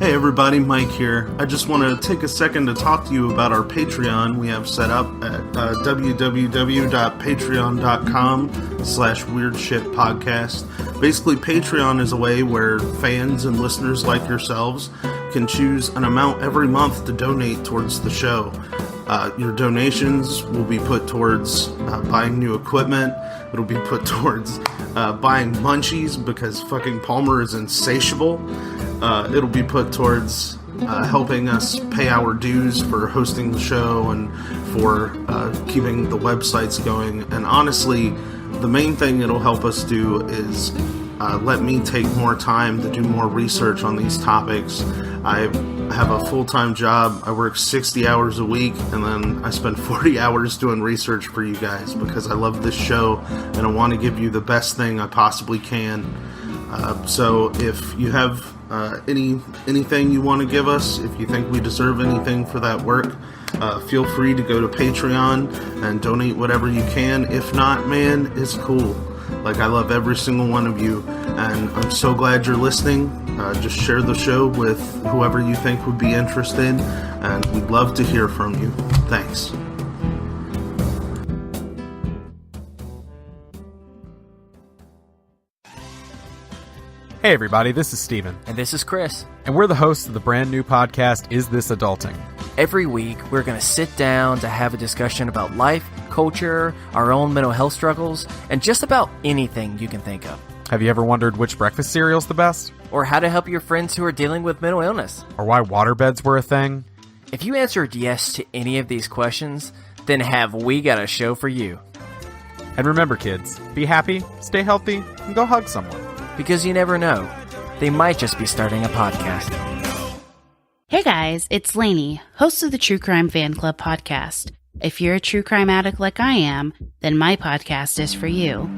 Hey everybody, Mike here. I just want to take a second to talk to you about our Patreon we have set up at www.patreon.com/weirdshitpodcast. Basically, Patreon is a way where fans and listeners like yourselves can choose an amount every month to donate towards the show. Your donations will be put towards buying new equipment. It'll be put towards buying munchies because fucking Palmer is insatiable. It'll be put towards helping us pay our dues for hosting the show and for keeping the websites going. And honestly, the main thing it'll help us do is let me take more time to do more research on these topics. I have a full-time job. I work 60 hours a week, and then I spend 40 hours doing research for you guys because I love this show and I want to give you the best thing I possibly can. So if you have anything you want to give us, if you think we deserve anything for that work, feel free to go to Patreon and donate whatever you can. If not, man, it's cool. Like, I love every single one of you, and I'm so glad you're listening. Just share the show with whoever you think would be interested, and we'd love to hear from you. Thanks. Hey everybody, this is Steven. And this is Chris. And we're the hosts of the brand new podcast, Is This Adulting? Every week, we're going to sit down to have a discussion about life, culture, our own mental health struggles, and just about anything you can think of. Have you ever wondered which breakfast cereal's the best? Or how to help your friends who are dealing with mental illness? Or why waterbeds were a thing? If you answered yes to any of these questions, then have we got a show for you. And remember, kids, be happy, stay healthy, and go hug someone. Because you never know. They might just be starting a podcast. Hey guys, it's Lainey, host of the True Crime Fan Club podcast. If you're a true crime addict like I am, then my podcast is for you.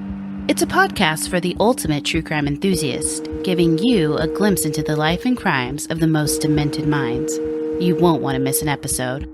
It's a podcast for the ultimate true crime enthusiast, giving you a glimpse into the life and crimes of the most demented minds. You won't want to miss an episode.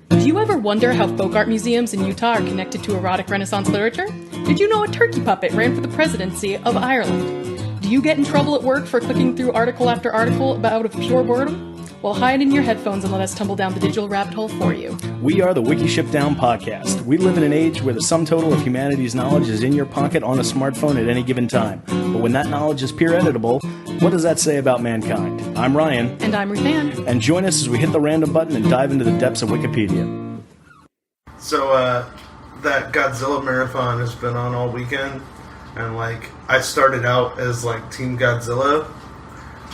Do you ever wonder how folk art museums in Utah are connected to erotic Renaissance literature? Did you know a turkey puppet ran for the presidency of Ireland? Do you get in trouble at work for clicking through article after article out of pure boredom? Well, hide in your headphones and let us tumble down the digital rabbit hole for you. We are the Wiki Ship Down podcast. We live in an age where the sum total of humanity's knowledge is in your pocket on a smartphone at any given time. But when that knowledge is peer editable, what does that say about mankind? I'm Ryan. And I'm Ruth Ann. And join us as we hit the random button and dive into the depths of Wikipedia. So, that Godzilla marathon has been on all weekend, and, I started out as, Team Godzilla,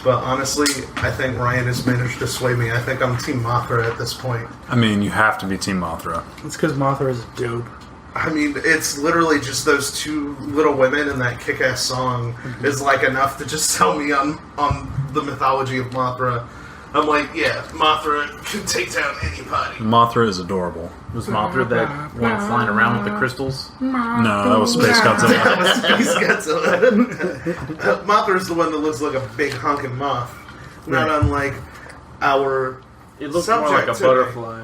but honestly, I think Ryan has managed to sway me. I think I'm Team Mothra at this point. I mean, you have to be Team Mothra. It's because Mothra is a dope. I mean, it's literally just those two little women and that kick-ass song is, enough to just sell me on the mythology of Mothra. I'm yeah, Mothra can take down anybody. Mothra is adorable. Was Mothra that went flying around with the crystals? No, that was Space Godzilla. That was Space Godzilla. Mothra is the one that looks like a big honking moth. Not unlike our It looks more like a butterfly.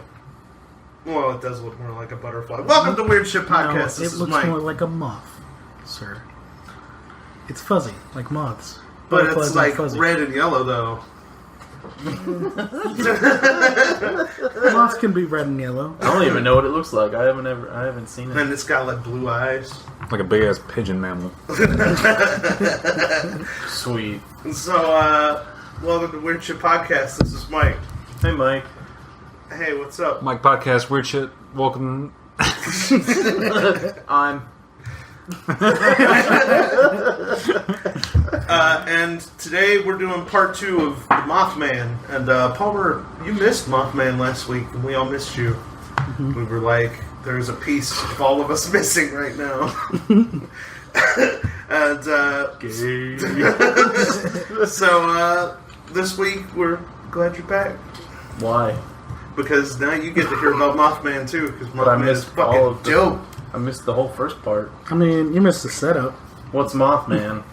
Well, it does look more like a butterfly. Welcome to Weird Shit Podcast. No, it looks more like a moth, sir. It's fuzzy, like moths. But it's red and yellow, though. Moths can be red and yellow. I don't even know what it looks like. I haven't seen it. And it's got blue eyes, like a big ass pigeon mammal. Sweet. So, welcome to Weird Shit Podcast. This is Mike. Hey, Mike. Hey, what's up? Mike Podcast, Weird Shit. Welcome. And today we're doing part 2 of the Mothman. And Palmer, you missed Mothman last week, and we all missed you. Mm-hmm. We were there's a piece of all of us missing right now. And so this week we're glad you're back. Why? Because now you get to hear about Mothman too. Because Mothman is fucking dope. I missed the whole first part. I mean, you missed the setup. What's Mothman?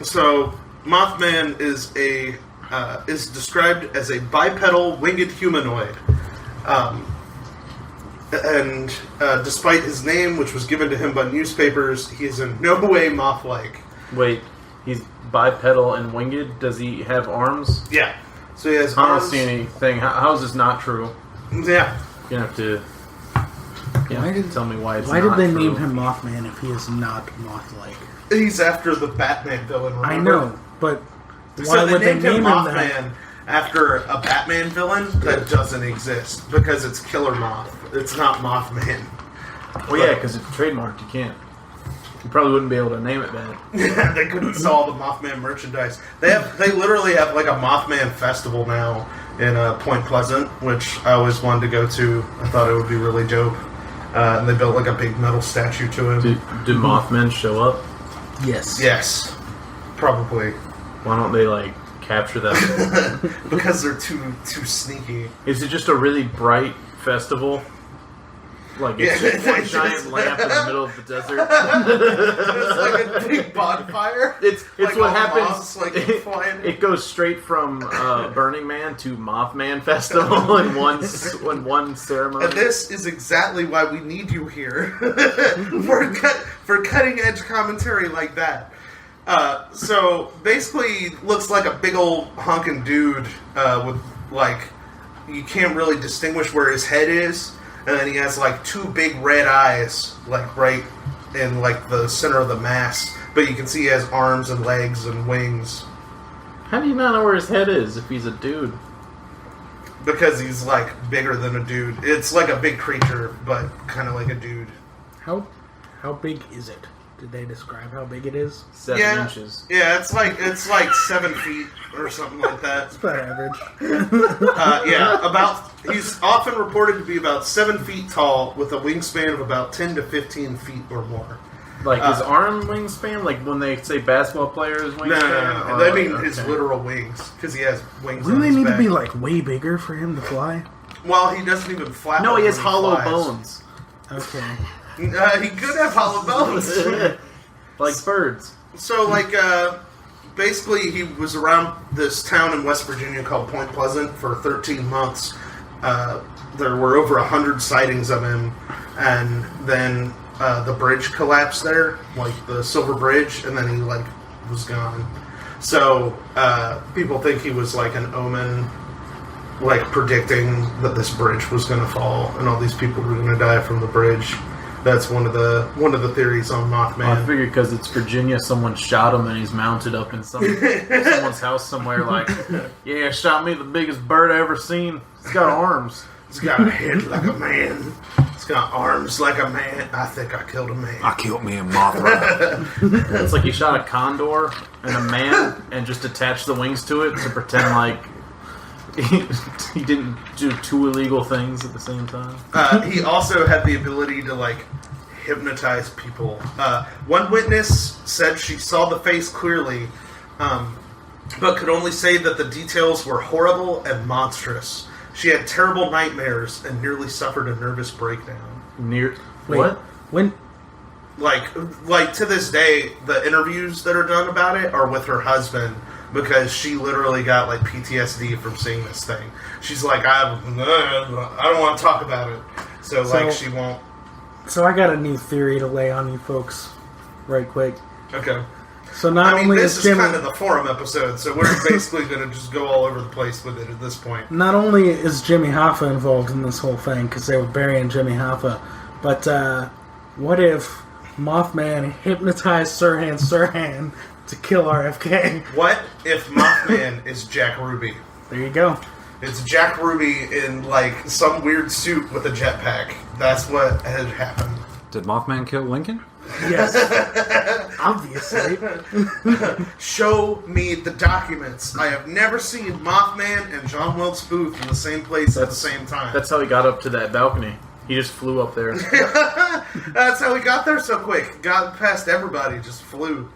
So, Mothman is described as a bipedal winged humanoid. And despite his name, which was given to him by newspapers, he is in no way moth-like. Wait, he's bipedal and winged? Does he have arms? Yeah. So he has I don't arms. see anything. How is this not true? Yeah. You're gonna have to. Tell me why it's Why not did they true. name him Mothman if he is not moth-like? He's after the Batman villain, remember? I know, but why So would they named him name him that? Mothman after a Batman villain that doesn't exist because it's Killer Moth. It's not Mothman. Well, yeah, because it's trademarked. You can't. You probably wouldn't be able to name it that. Yeah, they couldn't sell all the Mothman merchandise. They literally have like a Mothman festival now in Point Pleasant, which I always wanted to go to. I thought it would be really dope. And they built like a big metal statue to him. Do Mothmen show up? Yes. Yes, probably. Why don't they like capture them? Because they're too sneaky. Is it just a really bright festival? Like it's just one giant lamp in the middle of the desert. It's like a big bonfire. It's like what all happens. moths, like, flying. It goes straight from Burning Man to Mothman Festival in one ceremony. And this is exactly why we need you here for cutting edge commentary like that. So basically, looks like a big old honking dude with like you can't really distinguish where his head is. And then he has like two big red eyes, like right in like the center of the mass. But you can see he has arms and legs and wings. How do you not know where his head is if he's a dude? Because he's like bigger than a dude. It's like a big creature, but kind of like a dude. How big is it? Did they describe how big it is? 7 inches. Yeah, it's like 7 feet or something like that. It's about average. He's often reported to be about 7 feet tall with a wingspan of about 10 to 15 feet or more. Like his arm wingspan? Like when they say basketball players wingspan? No. I mean his literal wings, because he has wings Wouldn't on they his need back. to be like way bigger for him to fly? Well, he doesn't even fly. No, he has when hollow flies. bones. Okay. He could have hollow bones. Like birds. So, like, basically, he was around this town in West Virginia called Point Pleasant for 13 months. There were over 100 sightings of him, and then the bridge collapsed there, like the Silver Bridge, and then he, like, was gone. So, people think he was, like, an omen, like, predicting that this bridge was going to fall, and all these people were going to die from the bridge. That's one of the theories on Mothman. I figured because it's Virginia, someone shot him and he's mounted up in someone's house somewhere. Like, yeah, shot me the biggest bird I ever seen. It's got arms. It's got a head like a man. It's got arms like a man. I think I killed a man. I killed me a Mothman. It's like he shot a condor and a man and just attached the wings to it to pretend like he didn't do two illegal things at the same time. He also had the ability to, like, hypnotize people. One witness said she saw the face clearly, but could only say that the details were horrible and monstrous. She had terrible nightmares and nearly suffered a nervous breakdown. Wait, What? When? Like to this day, the interviews that are done about it are with her husband, because she literally got like PTSD from seeing this thing. She's like, I don't want to talk about it. So like she won't. So I got a new theory to lay on you folks, right quick. Okay. So not only this is is Jimmy, kind of the forum episode, so we're basically going to just go all over the place with it at this point. not only is Jimmy Hoffa involved in this whole thing because they were burying Jimmy Hoffa, but what if Mothman hypnotized Sirhan to kill RFK? What if Mothman is Jack Ruby? There you go. It's Jack Ruby in like some weird suit with a jetpack. That's what had happened. Did Mothman kill Lincoln? Yes. Obviously. Show me the documents. I have never seen Mothman and John Wilkes Booth in the same place at the same time. That's how he got up to that balcony. He just flew up there. That's how he got there so quick. Got past everybody, just flew.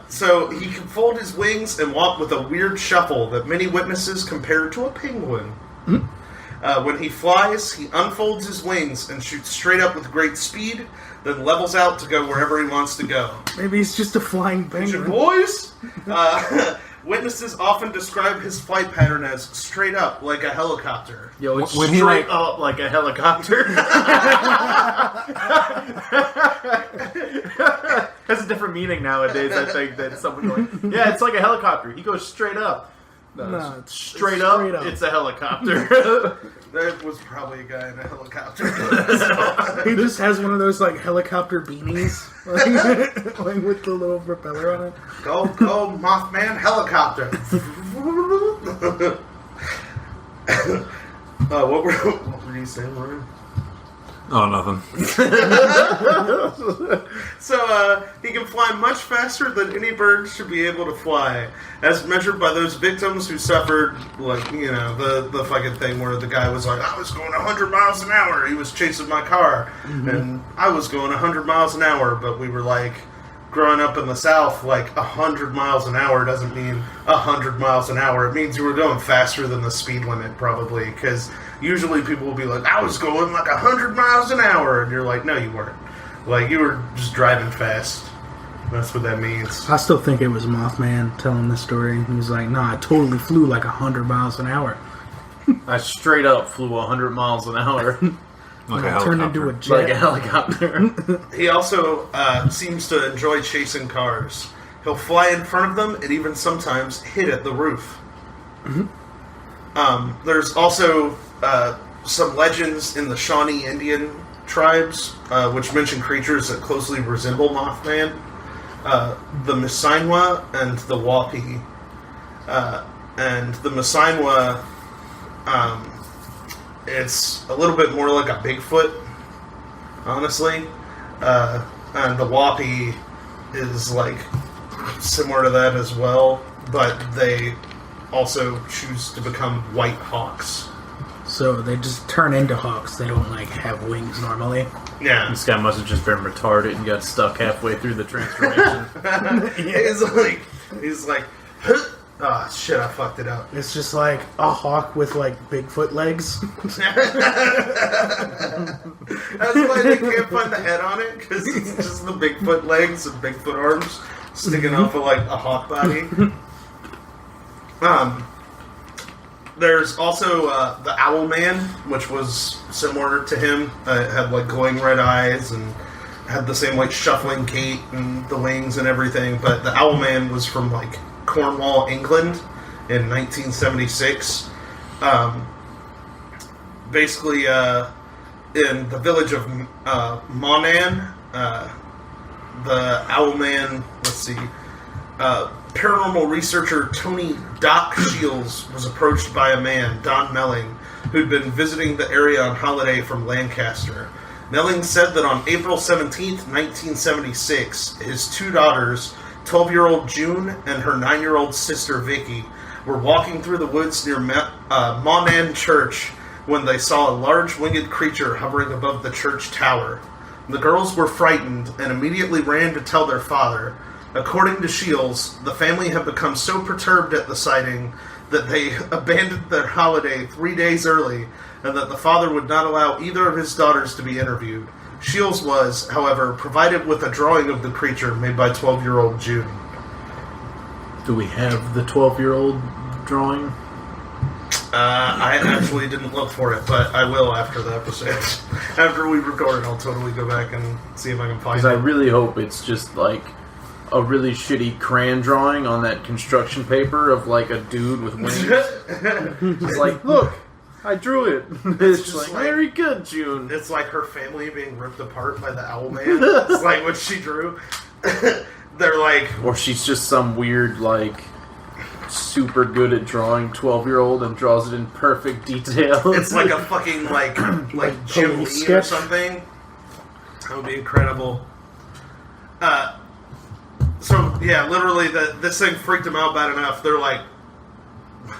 So he can fold his wings and walk with a weird shuffle that many witnesses compared to a penguin. When he flies, he unfolds his wings and shoots straight up with great speed, then levels out to go wherever he wants to go. Maybe he's just a flying Picture penguin. boys! Witnesses often describe his flight pattern as straight up, like a helicopter. Yo, it's When he, straight like- up like a helicopter. That's a different meaning nowadays, I think, than someone going, yeah, it's like a helicopter. He goes straight up. No, it's Straight up, it's a helicopter. That was probably a guy in a helicopter. He just has one of those like helicopter beanies, like with the little propeller on it. Go, Mothman helicopter. What were you saying, Ryan? Oh, nothing. So, he can fly much faster than any bird should be able to fly, as measured by those victims who suffered, like, you know, the fucking thing where the guy was like, I was going 100 miles an hour, he was chasing my car, and I was going 100 miles an hour, but we were like, growing up in the South, like, 100 miles an hour doesn't mean 100 miles an hour. It means you were going faster than the speed limit, probably, because usually people will be like, I was going like 100 miles an hour, and you're like, no, you weren't. Like, you were just driving fast. That's what that means. I still think it was Mothman telling this story. He was like, no, I totally flew like 100 miles an hour. I straight up flew 100 miles an hour. Like And a I turned into helicopter. a Like a jet. helicopter. He also seems to enjoy chasing cars. He'll fly in front of them and even sometimes hit at the roof. There's also some legends in the Shawnee Indian tribes, which mention creatures that closely resemble Mothman. The Misinewa and the Wapi. And the Misinewa, it's a little bit more like a Bigfoot, honestly. And the Wapi is like similar to that as well, but they also choose to become white hawks. So they just turn into hawks. They don't like have wings normally. Yeah. This guy must have just been retarded and got stuck halfway through the transformation. He's like, ah, shit, I fucked it up. It's just like a hawk with like Bigfoot legs. That's why they can't find the head on it, because it's just the Bigfoot legs and Bigfoot arms sticking off of like a hawk body. There's also the Owl Man, which was similar to him. It had like glowing red eyes and had the same like shuffling gait and the wings and everything. But the Owl Man was from like Cornwall, England, in 1976. Basically, in the village of Monan, the Owl Man. Let's see. Paranormal researcher Tony Doc Shields was approached by a man, Don Melling, who'd been visiting the area on holiday from Lancaster. Melling said that on April 17th, 1976, his two daughters, 12-year-old June and her 9-year-old sister Vicky, were walking through the woods near Monan Church when they saw a large winged creature hovering above the church tower. The girls were frightened and immediately ran to tell their father. According to Shields, the family had become so perturbed at the sighting that they abandoned their holiday 3 days early, and that the father would not allow either of his daughters to be interviewed. Shields was, however, provided with a drawing of the creature made by 12-year-old June. Do we have the 12-year-old drawing? I actually didn't look for it, but I will after the episode. After we record, I'll totally go back and see if I can find it. Because I really hope it's just like a really shitty crayon drawing on that construction paper of like a dude with wings. Just like, look, I drew it. It's just like, like- very good, June. It's like her family being ripped apart by the Owl Man. It's like what she drew. They're like, Or she's just some weird, like, super good at drawing 12-year-old and draws it in perfect detail. it's like a fucking like Jim Lee police or sketch? something. That would be incredible. So yeah, literally, this thing freaked them out bad enough. They're like,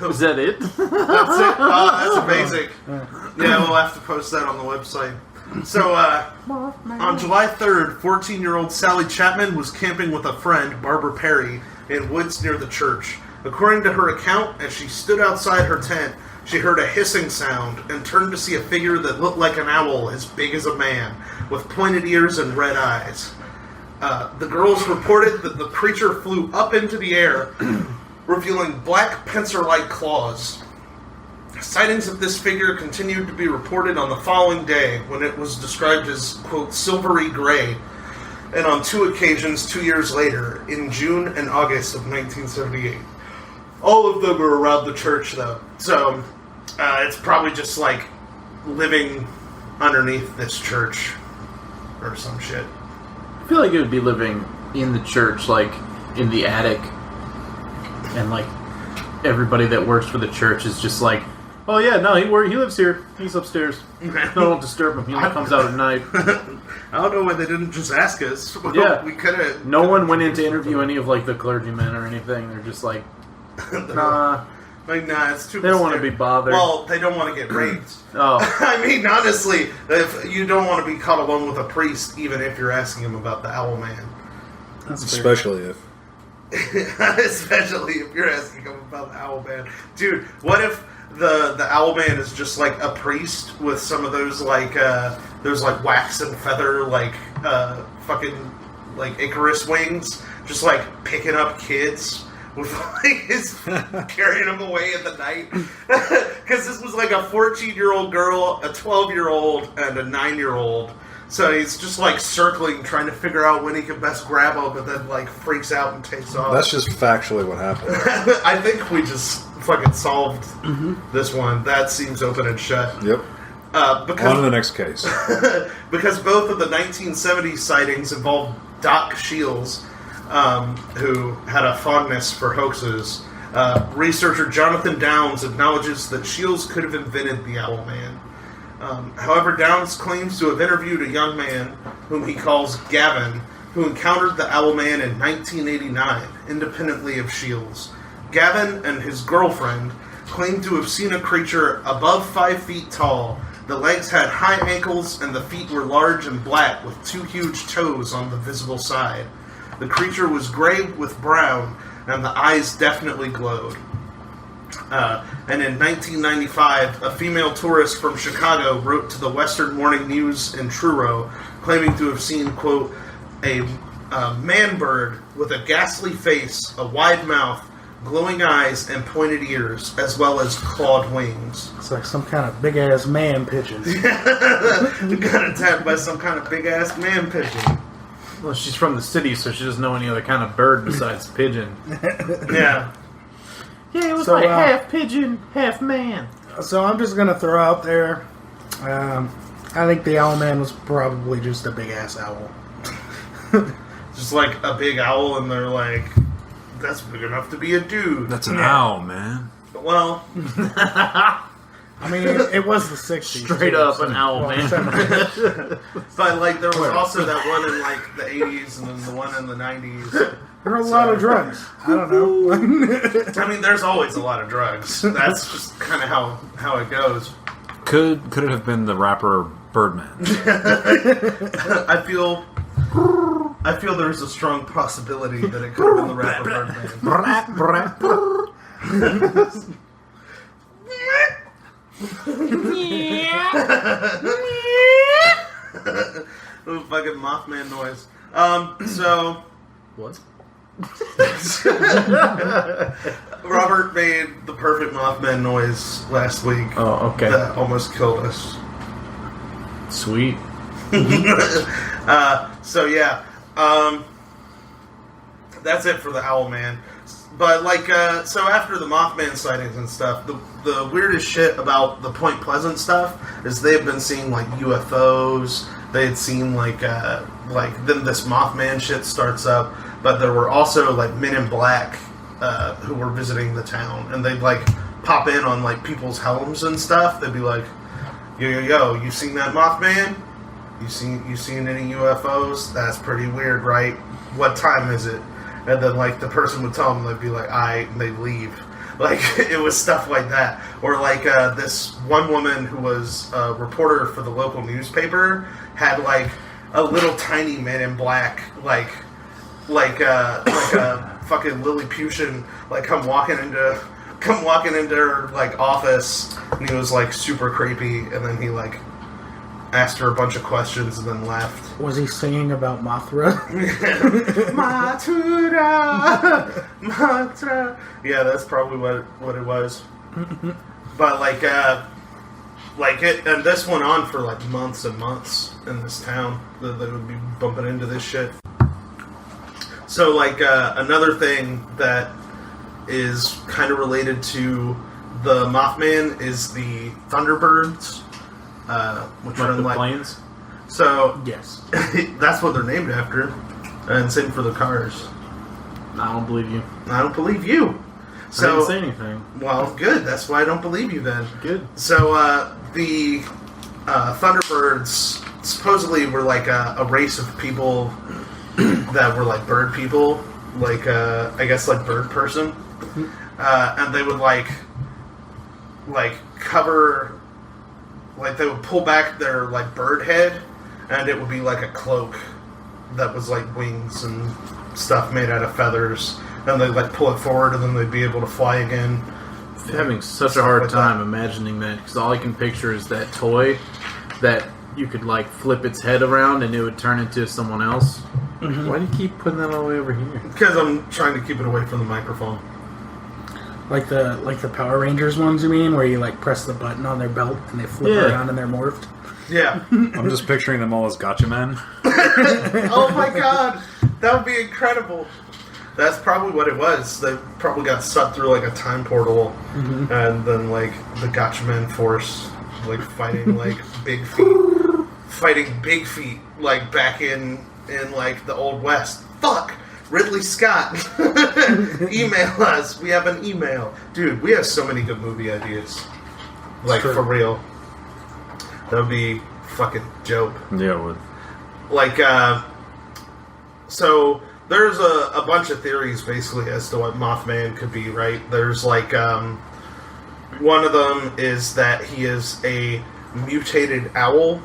Is that it? "That's it? Oh, that's amazing." Yeah, we'll have to post that on the website. So, on July 3rd, 14-year-old Sally Chapman was camping with a friend, Barbara Perry, in woods near the church. According to her account, as she stood outside her tent, she heard a hissing sound and turned to see a figure that looked like an owl as big as a man, with pointed ears and red eyes. The girls reported that the creature flew up into the air, revealing black pincer-like claws. Sightings of this figure continued to be reported on the following day, when it was described as, quote, silvery gray, and on 2 occasions 2 years later, in June and August of 1978. All of them are around the church, though. So it's probably just like living underneath this church or some shit. I feel like it would be living in the church, like in the attic, and like everybody that works for the church is just like, oh yeah, no, he lives here. He's upstairs. No, don't disturb him. He only comes out at night. I don't know why they didn't just ask us. Yeah, we could have. No one went in to interview any of like the clergymen or anything. They're just like, nah. Like, nah, it's too. They don't want to be bothered. Well, they don't want to get raped. Oh, I mean, honestly, if you don't want to be caught alone with a priest, even if you're asking him about the Owl Man. Especially if. Especially if you're asking him about the Owl Man, dude. What if the Owl Man is just like a priest with some of those like wax and feather fucking like Icarus wings, just like picking up kids with like his carrying them away in the night? Because this was like a 14-year-old girl, a 12-year-old, and a 9-year-old. So he's just like circling, trying to figure out when he can best grab them, and then like freaks out and takes off. That's just factually what happened. I think we just fucking solved this one. That seems open and shut. Yep. Because, on to the next case. Because both of the 1970s sightings involved Doc Shields, who had a fondness for hoaxes. Researcher Jonathan Downs acknowledges that Shields could have invented the Owl Man. However, Downs claims to have interviewed a young man, whom he calls Gavin, who encountered the Owl Man in 1989, independently of Shields. Gavin and his girlfriend claimed to have seen a creature above 5 feet tall. The legs had high ankles and the feet were large and black with 2 huge toes on the visible side. The creature was gray with brown and the eyes definitely glowed. And in 1995, a female tourist from Chicago wrote to the Western Morning News in Truro, claiming to have seen, quote, a man-bird with a ghastly face, a wide mouth, glowing eyes, and pointed ears, as well as clawed wings. It's like some kind of big-ass man pigeon. Got attacked by some kind of big-ass man pigeon. well, she's from the city, so she doesn't know any other kind of bird besides pigeon. Yeah. Yeah, it was So, like half pigeon, half man. So I'm just gonna throw out there. I think the Owl Man was probably just a big ass owl. Just like a big owl, and they're like, that's big enough to be a dude. That's an owl, man. Well, I mean, it was the 60s. Straight too, up so- an owl, man. but like there was also that one in like the 80s and then the one in the 90s. There were a lot of drugs. I don't know. I mean, there's always a lot of drugs. That's just kind of how it goes. Could it have been the rapper Birdman? I feel there's a strong possibility that it could have been the rapper Birdman. Ooh, fucking Mothman noise. So What? Robert made the perfect Mothman noise last week. Oh, okay. That almost killed us. Sweet. So yeah, that's it for the Owl Man. But like, so after the Mothman sightings and stuff, the weirdest shit about the Point Pleasant stuff is they've been seeing like UFOs. They had seen like then this Mothman shit starts up. But there were also like Men in Black who were visiting the town, and they'd like pop in on like people's helms and stuff. They'd be like, yo, you seen that Mothman? You seen any UFOs? That's pretty weird, right? What time is it? And then like the person would tell them, they'd be like, and they'd leave. Like it was stuff like that. Or like this one woman who was a reporter for the local newspaper had like a little tiny Man in Black like a fucking Lilliputian like come walking into her like office, and he was like super creepy, and then he like asked her a bunch of questions and then left. Was he singing about Mothra? Mothra. Yeah, that's probably what it was. But like it, and this went on for like months and months in this town. They would be bumping into this shit. So like another thing that is kind of related to the Mothman is the Thunderbirds, which are Like the like planes? So Yes. that's what they're named after, and same for the cars. I don't believe you. I don't believe you. I So didn't say anything. well, good. That's why I don't believe you then. Good. So the Thunderbirds supposedly were like a race of people that were like bird people, like I guess like bird person, and they would like cover, like they would pull back their like bird head, and it would be like a cloak that was like wings and stuff made out of feathers, and they'd like pull it forward, and then they'd be able to fly again. Having such a Stuff hard like time that. imagining that, because all I can picture is that toy that you could like flip its head around and it would turn into someone else. Why do you keep putting that all the way over here? Because I'm trying to keep it away from the microphone. Like the Power Rangers ones, you mean, where you like press the button on their belt and they flip Yeah. around and they're morphed? Yeah. I'm just picturing them all as gotcha men. Oh my god, that would be incredible. That's probably what it was. They probably got sucked through like a time portal, and then like the Gotchaman force, like fighting like big feet, like back in like the Old West. Fuck, Ridley Scott, email us. We have an email, dude. We have so many good movie ideas, like True. for real. That would be fucking dope. Yeah, it would. Like, so there's a bunch of theories basically as to what Mothman could be, right? There's like, one of them is that he is a mutated owl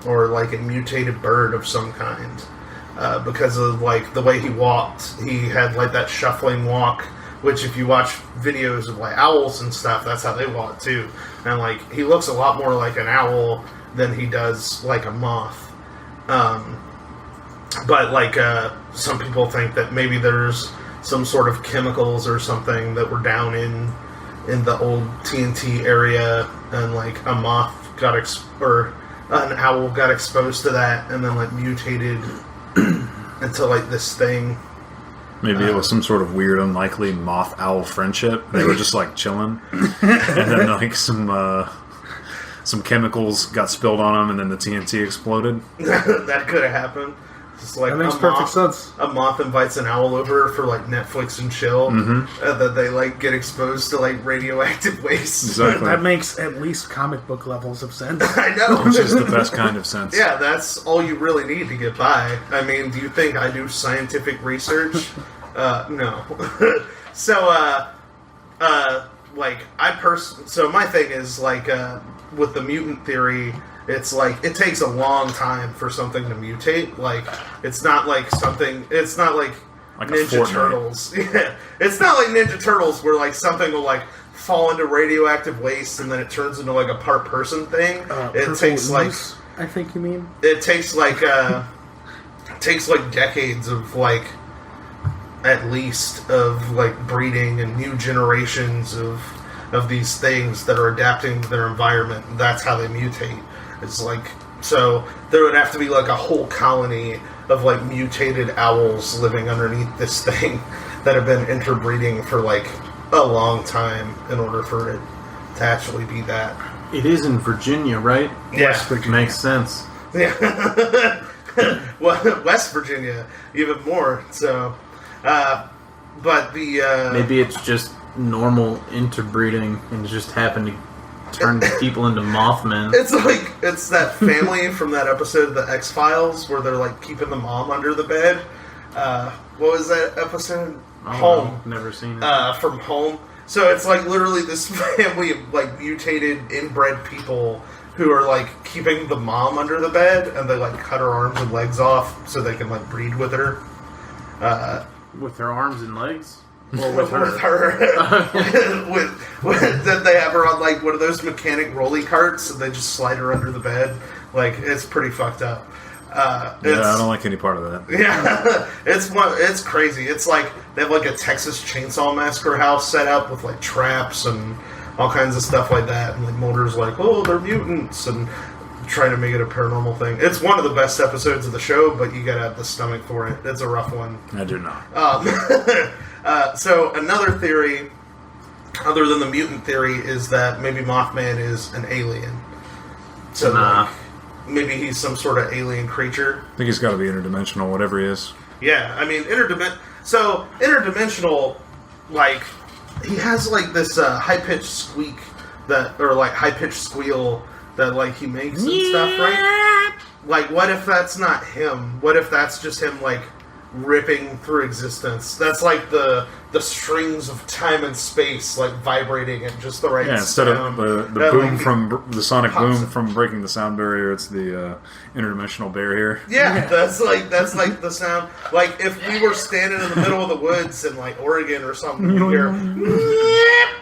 or like a mutated bird of some kind. Because of like the way he walked, he had like that shuffling walk, which if you watch videos of like owls and stuff, that's how they walk too. And like he looks a lot more like an owl than he does like a moth. But like some people think that maybe there's some sort of chemicals or something that were down in the old TNT area, and like a moth got or an owl got exposed to that, and then like mutated into like this thing. Maybe it was some sort of weird, unlikely moth-owl friendship. They were just like chilling, and then like some chemicals got spilled on them, and then the TNT exploded. That could have happened. Just like That makes a perfect sense. A moth invites an owl over for like Netflix and chill, and then they like get exposed to like radioactive waste. Exactly. That makes at least comic book levels of sense. I know. Which is the best kind of sense. Yeah, that's all you really need to get by. I mean, do you think I do scientific research? No. So, like, so my thing is, like, with the mutant theory, it's like, it takes a long time for something to mutate. Like, it's not like it's not like Like a Ninja Fortnite. Turtles. Yeah. It's not like Ninja Turtles where, like, something will, like, fall into radioactive waste and then it turns into, like, a part person thing. It Purple takes, like... ooze, I think you mean. It takes like decades of like at least of like breeding and new generations of these things that are adapting to their environment. And that's how they mutate. It's like, so there would have to be like a whole colony of like mutated owls living underneath this thing that have been interbreeding for like a long time in order for it to actually be that. It is in Virginia, right? Yeah. West Virginia. Makes sense. Yeah. Well, West Virginia, even more. So, but the Maybe it's just normal interbreeding and just happened to turn people into Mothmen. it's like it's that family from that episode of the X-Files where they're like keeping the mom under the bed. What was that episode? Home. Never seen it. From Home. So it's like literally this family of like mutated inbred people who are like keeping the mom under the bed, and they like cut her arms and legs off so they can like breed with her. With her arms and legs? Or with her? With her. with then they have her on like one of those mechanic rolly carts, and they just slide her under the bed. Like, it's pretty fucked up. Yeah, I don't like any part of that. Yeah, it's crazy. It's like they have like a Texas Chainsaw Massacre house set up with like traps and all kinds of stuff like that. And like Mulder's like, oh, they're mutants, and trying to make it a paranormal thing. It's one of the best episodes of the show, but you gotta have the stomach for it. It's a rough one. I do not. So another theory, other than the mutant theory, is that maybe Mothman is an alien. So like, maybe he's some sort of alien creature. I think he's got to be interdimensional, whatever he is. Yeah, I mean, interdimensional, like, he has, like, this high-pitched squeak or, like, high-pitched squeal that, like, he makes and stuff, right? Like, what if that's not him? What if that's just him, like, ripping through existence? That's like the strings of time and space, like, vibrating at just the right instead sound. of the boom like, from the sonic boom from breaking the sound barrier, it's the interdimensional barrier. Yeah, that's like the sound. Like, if we were standing in the middle of the woods in, like, Oregon or something, you hear,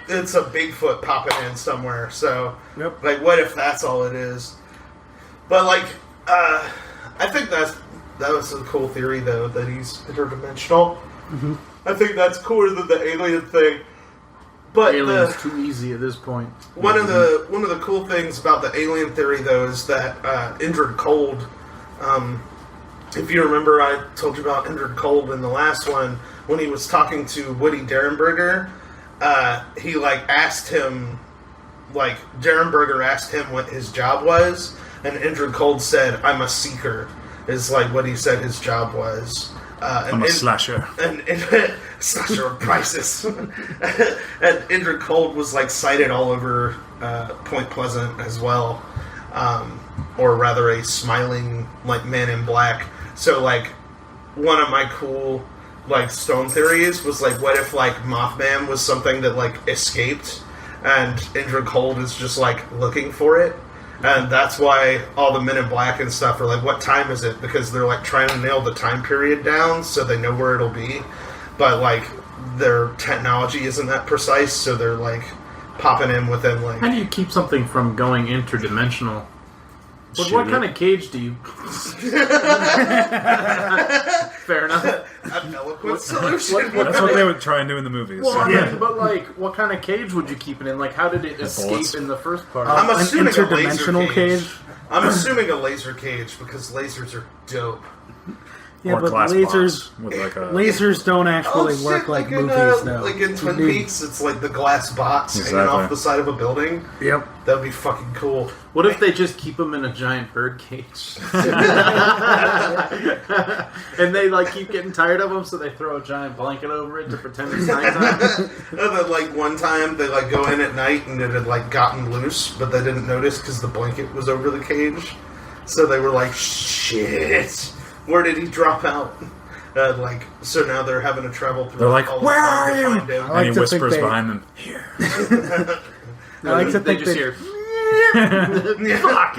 it's a Bigfoot popping in somewhere. So, like, what if that's all it is? But, like, I think that was a cool theory, though, that he's interdimensional. Mm-hmm. I think that's cooler than the alien thing. But alien's too easy at this point. One of the cool things about the alien theory, though, is that Indrid Cold. If you remember, I told you about Indrid Cold in the last one when he was talking to Woody Derenberger. He asked him, Derenberger asked him what his job was, and Indrid Cold said, "I'm a seeker." Is like what he said his job was. I'm a slasher. And slasher of prices. And Indrid Cold was cited all over Point Pleasant as well, or rather a smiling man in black. So one of my cool stone theories was what if Mothman was something that escaped, and Indrid Cold is just looking for it. And that's why all the Men in Black and stuff are what time is it? Because they're trying to nail the time period down so they know where it'll be. But their technology isn't that precise, so they're popping in within How do you keep something from going interdimensional? What kind of cage do you... Fair enough. An eloquent solution. That's what they would try and do in the movies. Well, but what kind of cage would you keep it in? How did it escape bullets. in the first part? I'm assuming an interdimensional a laser cage. I'm assuming a laser cage because lasers are dope. Yeah, or but glass lasers box with a... lasers don't actually work like in, movies, though. Like in Twin Peaks, it's the glass box hanging off the side of a building. Yep. That would be fucking cool. What if they just keep them in a giant bird cage? And they keep getting tired of them, so they throw a giant blanket over it to pretend it's nighttime? And then one time they go in at night and it had gotten loose, but they didn't notice because the blanket was over the cage. So they were shit. Where did he drop out? So now they're having to travel through. They're all where are you? find him. And he whispers behind them, here. I like to They think just that hear... Fuck!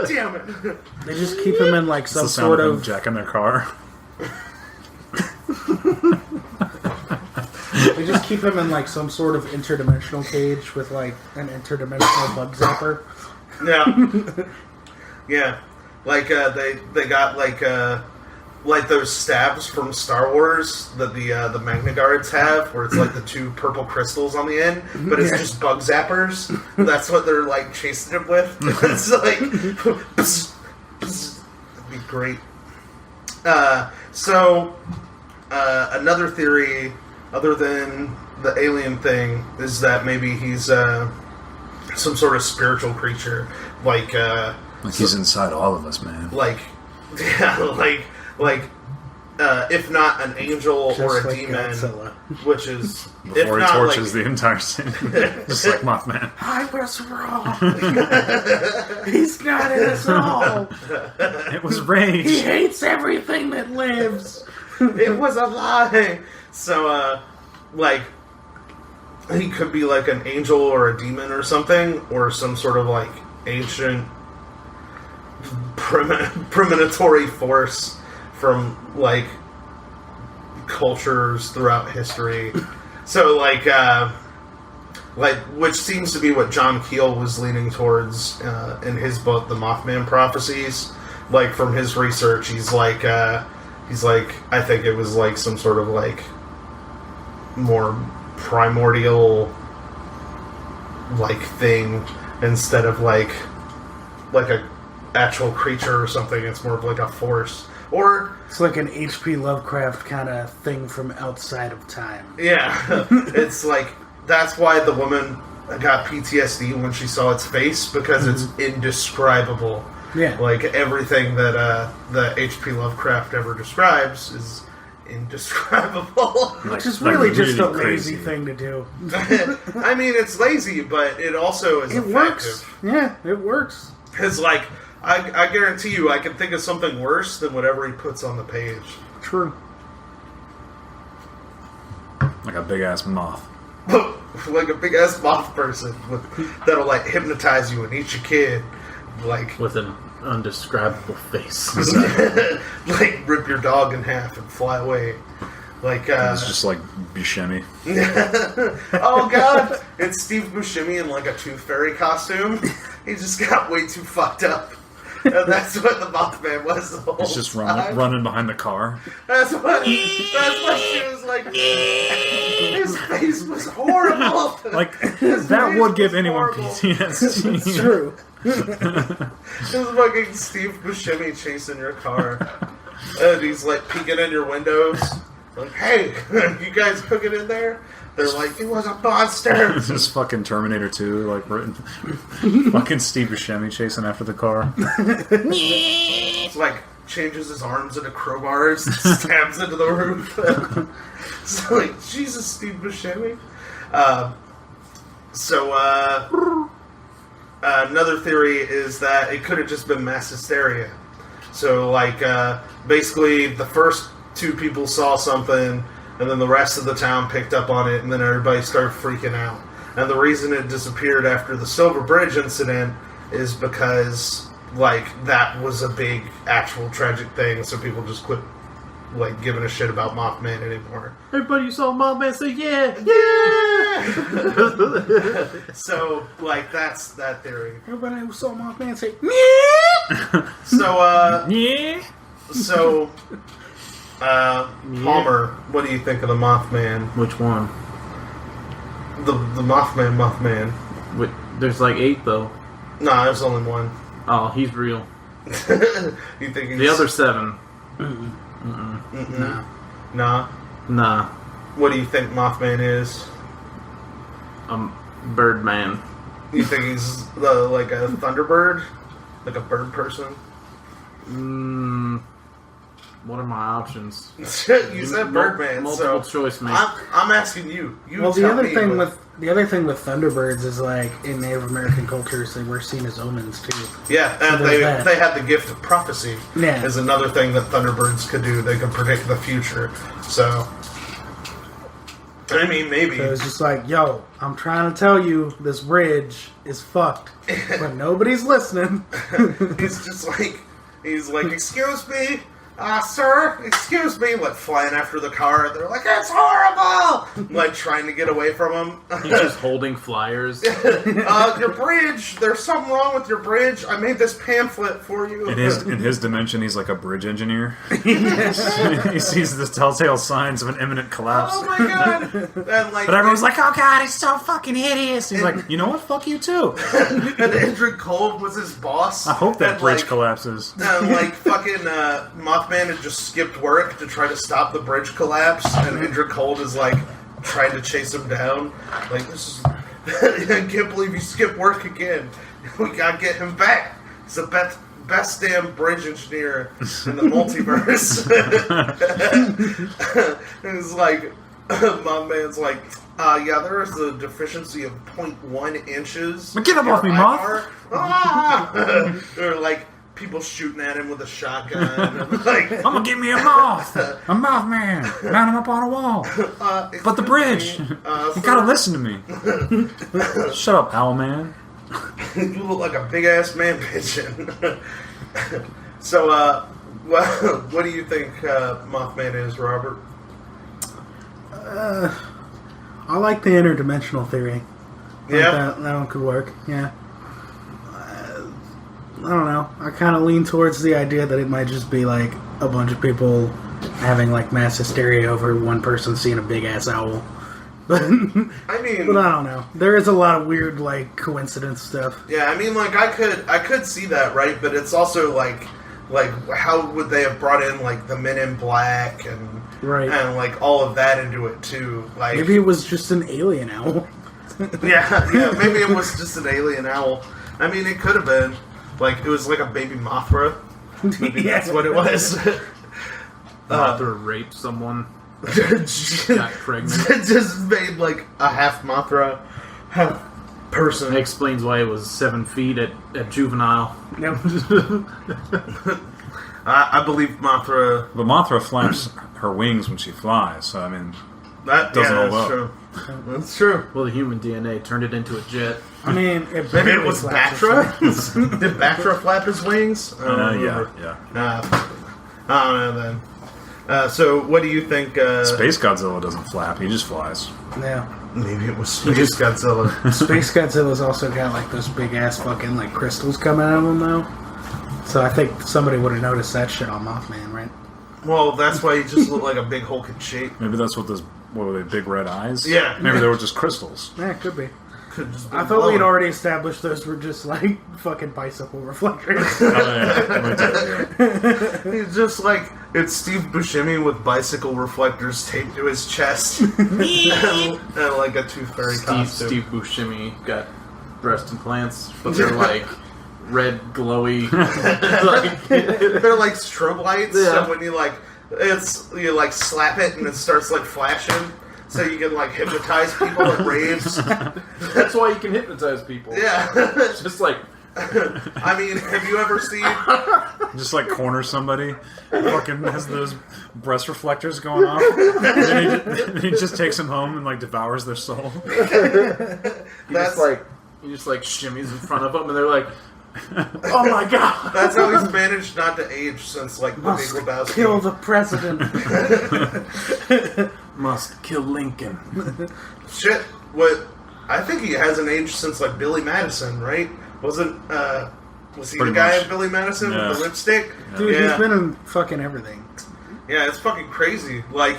Damn it! they just keep him in It's some the sound sort of of... them jacking their car. They just keep him in some sort of interdimensional cage with an interdimensional bug zapper. Yeah. Yeah. They got those stabs from Star Wars that the Magna Guards have, where it's the two purple crystals on the end, but it's just bug zappers. That's what they're chasing him with. It's pss, pss. That'd be great. Another theory, other than the alien thing, is that maybe he's some sort of spiritual creature, He's inside all of us, man. If not an angel Just or a like demon, Godzilla. which is Before if he not torches the entire city. Just like Mothman. I was wrong. He's not in us at all. It was rage. He hates everything that lives. it was a lie. So, he could be an angel or a demon or something, or some sort of ancient premonitory force from cultures throughout history. So which seems to be what John Keel was leaning towards in his book, The Mothman Prophecies. From his research, he's I think it was some sort of more primordial thing instead of a actual creature or something. It's more of a force. Or It's like an H.P. Lovecraft kind of thing from outside of time. yeah, it's like that's why the woman got PTSD when she saw its face because it's indescribable. Yeah. Like everything that the H.P. Lovecraft ever describes is indescribable. Which is really just a crazy lazy thing to do. I mean, it's lazy, but it also is It effective. works. Yeah, it works. It's like, I guarantee you, I can think of something worse than whatever he puts on the page. True. Like a big ass moth. Like a big ass moth person that'll like hypnotize you and eat your kid. Like, With an undescribable face. like rip your dog in half and fly away. Like, It's just like Buscemi. oh god, it's Steve Buscemi in like a Tooth Fairy costume. He just got way too fucked up. And that's what the Mothman was the whole It's just time. running behind the car. That's what she was like. His face was horrible. Like, His that face would give was anyone horrible. PTSD. It's true. This is fucking Steve Buscemi chasing your car. And he's like peeking in your windows. Like, hey, you guys cooking in there? They're like, it was a monster. It's just fucking Terminator 2, like, written. Fucking Steve Buscemi chasing after the car. It's like, changes his arms into crowbars and stabs into the roof. It's like, Jesus, Steve Buscemi. Another theory is that it could have just been mass hysteria. So, like, basically, the first two people saw something, and then the rest of the town picked up on it, and then everybody started freaking out. And the reason it disappeared after the Silver Bridge incident is because, like, that was a big, actual tragic thing, so people just quit, like, giving a shit about Mothman anymore. Everybody who saw Mothman say, yeah! Yeah! So, like, that's that theory. Everybody who saw Mothman say, So, Palmer, what do you think of the Mothman? Which one? The Mothman. Wait, there's like 8, though. No, there's only one. Oh, he's real. You think he's... The other 7. Nah. Nah. What do you think Mothman is? Birdman. You think he's like a Thunderbird? Like a bird person? What are my options? You said Birdman, Multiple so choice, man. I'm asking you. You well, the tell other me, thing but- with Thunderbirds is like in Native American cultures they were seen as omens too. Yeah, and there's that. they had the gift of prophecy. Yeah. Is another thing that Thunderbirds could do. They could predict the future. So, I mean, maybe. So it's just like, yo, I'm trying to tell you this bridge is fucked, but nobody's listening. He's like, excuse me, sir, excuse me, like flying after the car. They're like, it's horrible! Like trying to get away from him. He's just holding flyers. Your bridge, there's something wrong with your bridge. I made this pamphlet for you. In his dimension, he's like a bridge engineer. He sees the telltale signs of an imminent collapse. Oh my god! And like, But everyone's like, oh god, it's so fucking hideous. He's like, you know what? Fuck you too. and Indrid Cold was his boss. I hope that and, bridge like, collapses. Like fucking Mothman had just skipped work to try to stop the bridge collapse, and Indrid Cold is like trying to chase him down. Like, this is I can't believe you skipped work again. We gotta get him back. He's the best damn bridge engineer in the multiverse. And it's like Mothman's like, yeah, there is a deficiency of 0.1 inches. Get him off me, Moth! Or like people shooting at him with a shotgun. Like, I'm gonna get me a moth! A Mothman! Mount him up on a wall! But the bridge! You gotta listen to me! Shut up, Owlman. You look like a big ass man pigeon. So, what do you think Mothman is, Robert? I like the interdimensional theory. Yeah, that one could work. Yeah. I don't know. I kind of lean towards the idea that it might just be like a bunch of people having like mass hysteria over one person seeing a big ass owl. But I mean, but I don't know. There is a lot of weird like coincidence stuff. yeah, I mean, like I could see that, right? But it's also like like, how would they have brought in, like, the Men in Black and Right. and like all of that into it too? Like, Maybe it was just an alien owl. yeah, maybe it was just an alien owl. I mean, it could have been. Like, it was like a baby Mothra. Maybe that's what it was. Mothra raped someone. Got pregnant. Just made like a half Mothra, half person. That explains why it was 7 feet at juvenile. Yep. I believe Mothra. But Mothra flaps her wings when she flies, so I mean, That doesn't that's hold up. true. That's true. Well, the human DNA turned it into a jet. I mean, Maybe it was Batra. Did Batra flap his wings? I don't remember. yeah. I don't know then. So, what do you think? Space Godzilla doesn't flap; he just flies. Yeah. Maybe it was Space Godzilla. Space Godzilla's also got like those big ass fucking like crystals coming out of him though. So I think somebody would have noticed that shit on Mothman, right? Well, that's why he just looked like a big hulking shape. Maybe that's what those. What were they? Big red eyes? Yeah. Maybe they were just crystals. Yeah, it could be. Could just be I thought we'd glowing. already established those were just like fucking bicycle reflectors. Oh, yeah. He's just like, it's Steve Buscemi with bicycle reflectors taped to his chest. and like a Tooth Fairy costume. Steve Buscemi got breast implants, but they're like red glowy. Like, They're like strobe lights, Yeah. so when you like, you like slap it and it starts like flashing, so you can like hypnotize people at raves. that's why you can hypnotize people. Yeah. It's just like, I mean, have you ever seen... Just like corner somebody, fucking has those breast reflectors going off, and then he just takes them home and like devours their soul. you just like shimmies in front of them, and they're like, "Oh my god!" That's how he's managed not to age since like the Big Must Lebowski. kill the president. Must kill Lincoln. Shit, what? I think he hasn't aged since like Billy Madison, right? Was he Pretty the guy much. in Billy Madison Yeah. with the lipstick? Dude, yeah. he's been in fucking everything. Yeah, it's fucking crazy. Like,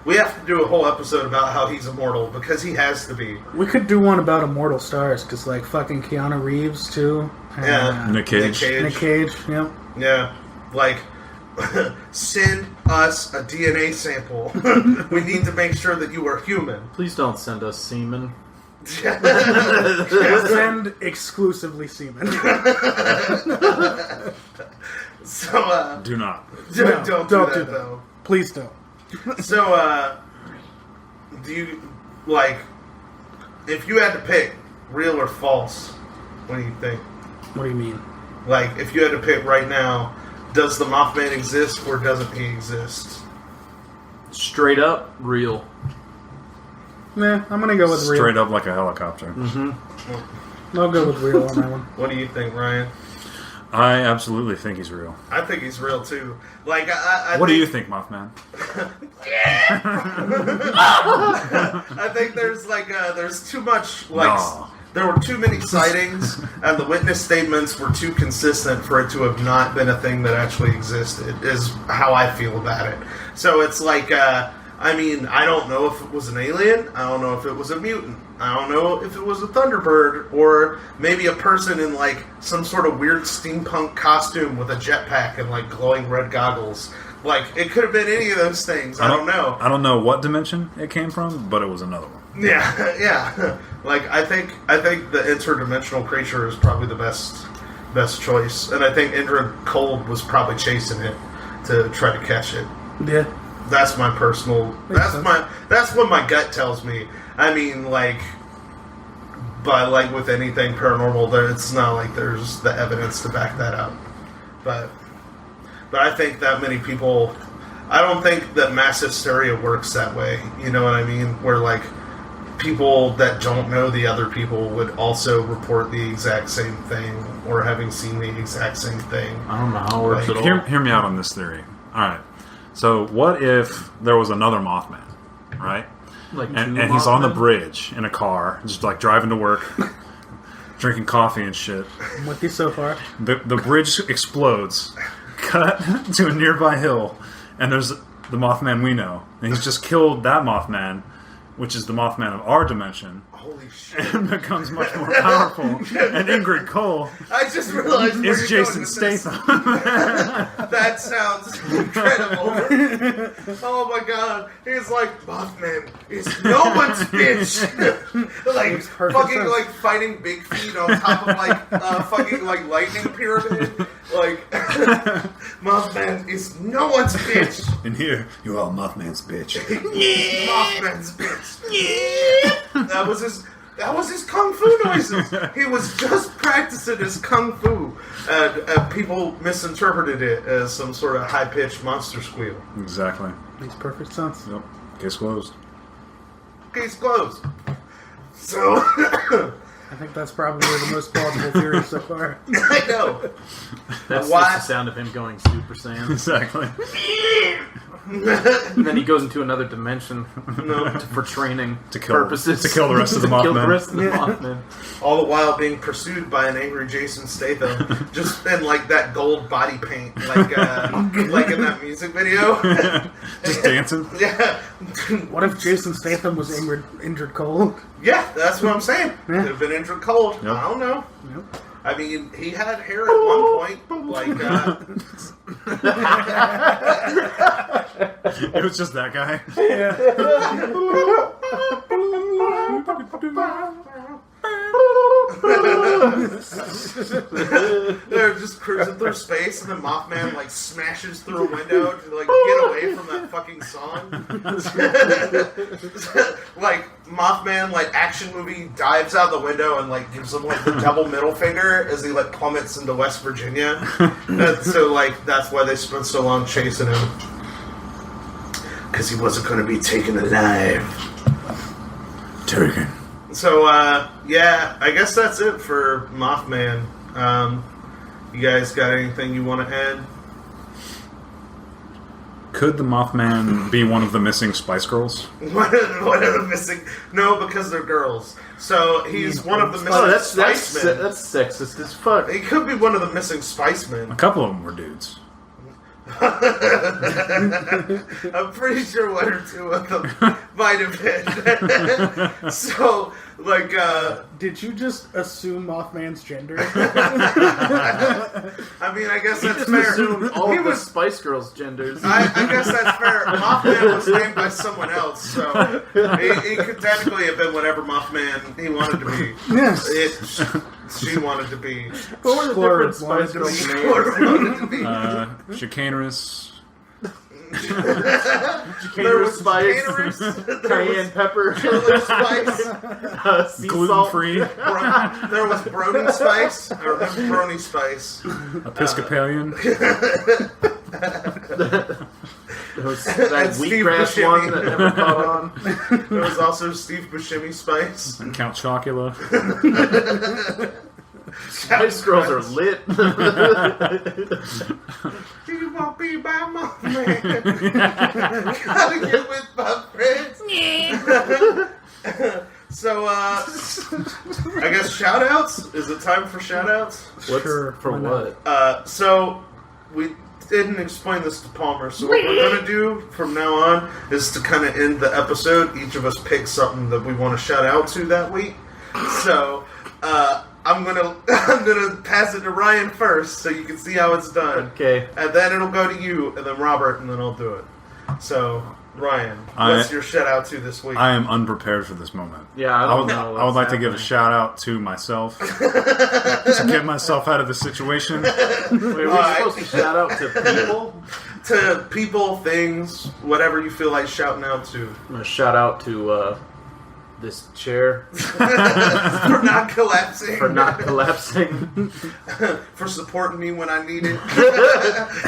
we have to do a whole episode about how he's immortal, because he has to be. We could do one about immortal stars, because like fucking Keanu Reeves too. And, Yeah. Nick Cage. Nick Cage, yep. Yeah. Like, send us a DNA sample. We need to make sure that you are human. Please don't send us semen. Send exclusively semen. So, Do not. don't do that, do though. Please don't. So, do you, like, if you had to pick real or false, what do you think? What do you mean? Like, if you had to pick right now, does the Mothman exist or doesn't he exist? Straight up, real. Nah, I'm gonna go with real. Straight up like a helicopter. I'll go with real on that one. What do you think, Ryan? I absolutely think he's real. I think he's real, too. Like, I What do you think, Mothman? I think there's, like, there's too much, like... No. There were too many sightings, and the witness statements were too consistent for it to have not been a thing that actually existed, is how I feel about it. So it's like, I mean, I don't know if it was an alien, I don't know if it was a mutant, I don't know if it was a Thunderbird, or maybe a person in, like, some sort of weird steampunk costume with a jetpack and, like, glowing red goggles. Like, it could have been any of those things, I don't know. I don't know what dimension it came from, but it was another one. Yeah, yeah. Like, I think the interdimensional creature is probably the best choice, and I think Indra Cold was probably chasing it to try to catch it. Yeah. That's my personal. Makes sense. That's what my gut tells me. I mean, like, but like with anything paranormal, it's not like there's the evidence to back that up. But I think that many people. I don't think that mass hysteria works that way. You know what I mean? Where like people that don't know the other people would also report the exact same thing or having seen the exact same thing. I don't know how it works Like, at all. Hear me out on this theory. All right. So what if there was another Mothman, right? Like And two he's on the Mothman? bridge in a car, just like driving to work, drinking coffee and shit. I'm with you so far. The bridge explodes. Cut to a nearby hill, and there's the Mothman we know, and he's just killed that Mothman, which is the Mothman of our dimension, Holy shit. and becomes much more powerful. And Ingrid Cole I just realized where is you're Jason going with this. Statham. That sounds incredible. Oh my god. He's like, Mothman is no one's bitch. Like, perfect fucking, sense. like, fighting Big Feet on top of, like, fucking, like, lightning pyramid. Like, Mothman is no one's bitch. And here, you are Mothman's bitch. Mothman's bitch. That was his kung fu noises. He was just practicing his kung fu, and people misinterpreted it as some sort of high-pitched monster squeal. Exactly. Makes perfect sense. Yep. Case closed. Case closed. So, I think that's probably the most plausible theory so far. I know. That's Why- just the sound of him going Super Saiyan. Exactly. And then he goes into another dimension for training To kill- purposes. to kill the rest of the To kill Mothman. the rest of the Mothman. All the while being pursued by an angry Jason Statham, just in like that gold body paint, like in that music video. Just dancing. Yeah. What if Jason Statham was injured cold? Yeah, that's what I'm saying. Could have been injured cold. Yep. I don't know. Nope. I mean, he had hair at one point. Like, It was just that guy. they're just cruising through space, and then Mothman like smashes through a window to like get away from that fucking song. Like Mothman, like action movie, dives out the window and like gives him like the double middle finger as he like plummets into West Virginia. And so like that's why they spent so long chasing him, because he wasn't going to be taken alive. Turrican. So, yeah, I guess that's it for Mothman. You guys got anything you want to add? Could the Mothman be one of the missing Spice Girls? What are the missing? No, because they're girls. So he's one of the missing Spice Men. That's sexist as fuck. He could be one of the missing Spice Men. A couple of them were dudes. I'm pretty sure one or two of them might have been. So, like, Did you just assume Mothman's gender? I mean, I guess He that's just fair. assumed all He of the was- Spice Girls' genders. I guess that's fair. Mothman was named by someone else, so he could technically have been whatever Mothman he wanted to be. Yes. She wanted to be. What were the different Splurge Spice wanted Girls' to names? Or wanted to be. Chicanerous. There was Spice, Caterers, there Cayenne was pepper, Killer Spice, sea Gluten salt. free. there was Brony Spice. I remember Brony Spice. Episcopalian. That Steve wheatgrass Buscemi. one that never caught on. There was also Steve Buscemi Spice. And Count Chocula. Spice Girls are lit. You won't be my Mothman. Gotta get with my friends. So, I guess shout-outs? Is it time for shout-outs? Sure. For why what? not? So, we didn't explain this to Palmer, so what we're going to do from now on is to kind of end the episode. Each of us pick something that we want to shout out to that week. So, I'm gonna pass it to Ryan first, so you can see how it's done. Okay. And then it'll go to you, and then Robert, and then I'll do it. So, Ryan, what's your shout out to this week? I am unprepared for this moment. Yeah, I don't know. I would like to what's give a happening. shout out to myself to get myself out of the situation. Wait, are we supposed to shout out to people? To people, things, whatever you feel like shouting out to. I'm gonna shout out to this chair For not collapsing. for not collapsing, For supporting me when I need it.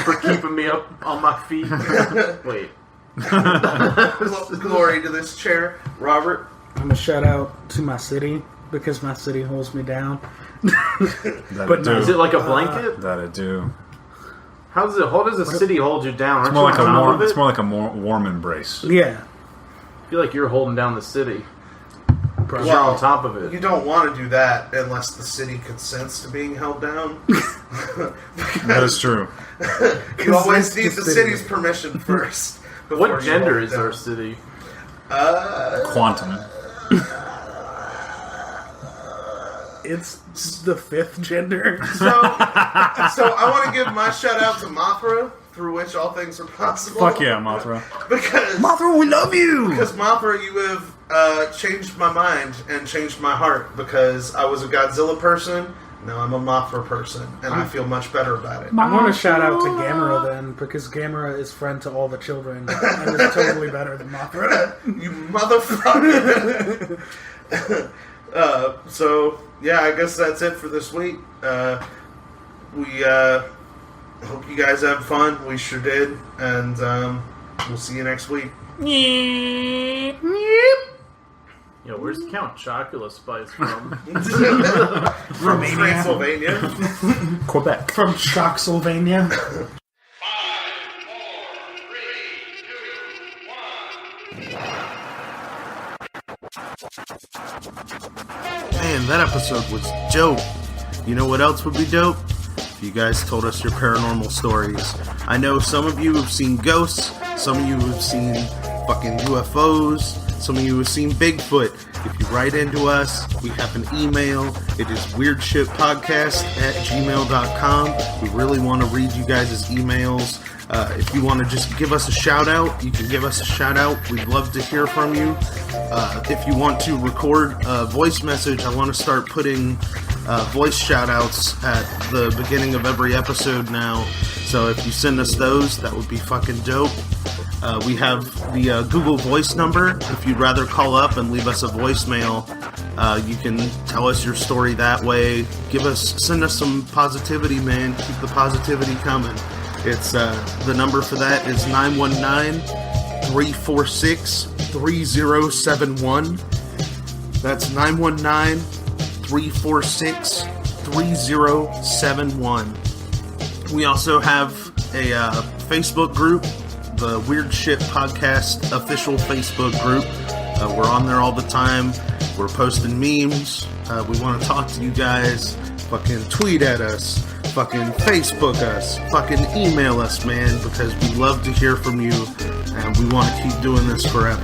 for keeping me up on my feet. Wait. Glory to this chair. Robert? I'm gonna shout out to my city because my city holds me down. That But it no. do. Is it like a blanket? That it do. How does a city hold you down? It's Aren't more you like on a top warm. of it? It's more like a warm embrace. Yeah. I feel like you're holding down the city. Because Well, you're on top of it. You don't want to do that unless the city consents to being held down. That is true. You always need the the city. city's permission first. before What you gender hold is down. our city? Quantum. It's the fifth gender. So I want to give my shout out to Mothra, through which all things are possible. Fuck yeah, Mothra. Because Mothra, we love you! Because Mothra, you have changed my mind and changed my heart. Because I was a Godzilla person, now I'm a Mothra person, and I feel much better about it. I want to shout out to Gamera then, because Gamera is friend to all the children and is totally better than Mothra. You motherfucker! So, yeah, I guess that's it for this week. We hope you guys have fun. We sure did. And we'll see you next week. Yo, where's Count Chocula Spice from? From Transylvania. Quebec. From Shocksylvania. 5, 4, 3, 2, 1. Man, that episode was dope. You know what else would be dope? If you guys told us your paranormal stories. I know some of you have seen ghosts, some of you have seen fucking UFOs, some of you have seen Bigfoot. If you write into us, we have an email. It is weirdshitpodcast@gmail.com. We really want to read you guys' emails. If you want to just give us a shout out, you can give us a shout out. We'd love to hear from you. If you want to record a voice message, I want to start putting voice shout outs at the beginning of every episode now. So if you send us those, that would be fucking dope. We have the Google Voice number. If you'd rather call up and leave us a voicemail, you can tell us your story that way. Send us some positivity, man. Keep the positivity coming. It's the number for that is 919-346-3071. That's 919-346-3071. We also have a Facebook group, the Weird Shit Podcast official Facebook group. We're on there all the time. We're posting memes. We want to talk to you guys. Fucking tweet at us. Fucking Facebook us. Fucking email us, man, because we love to hear from you and we want to keep doing this forever.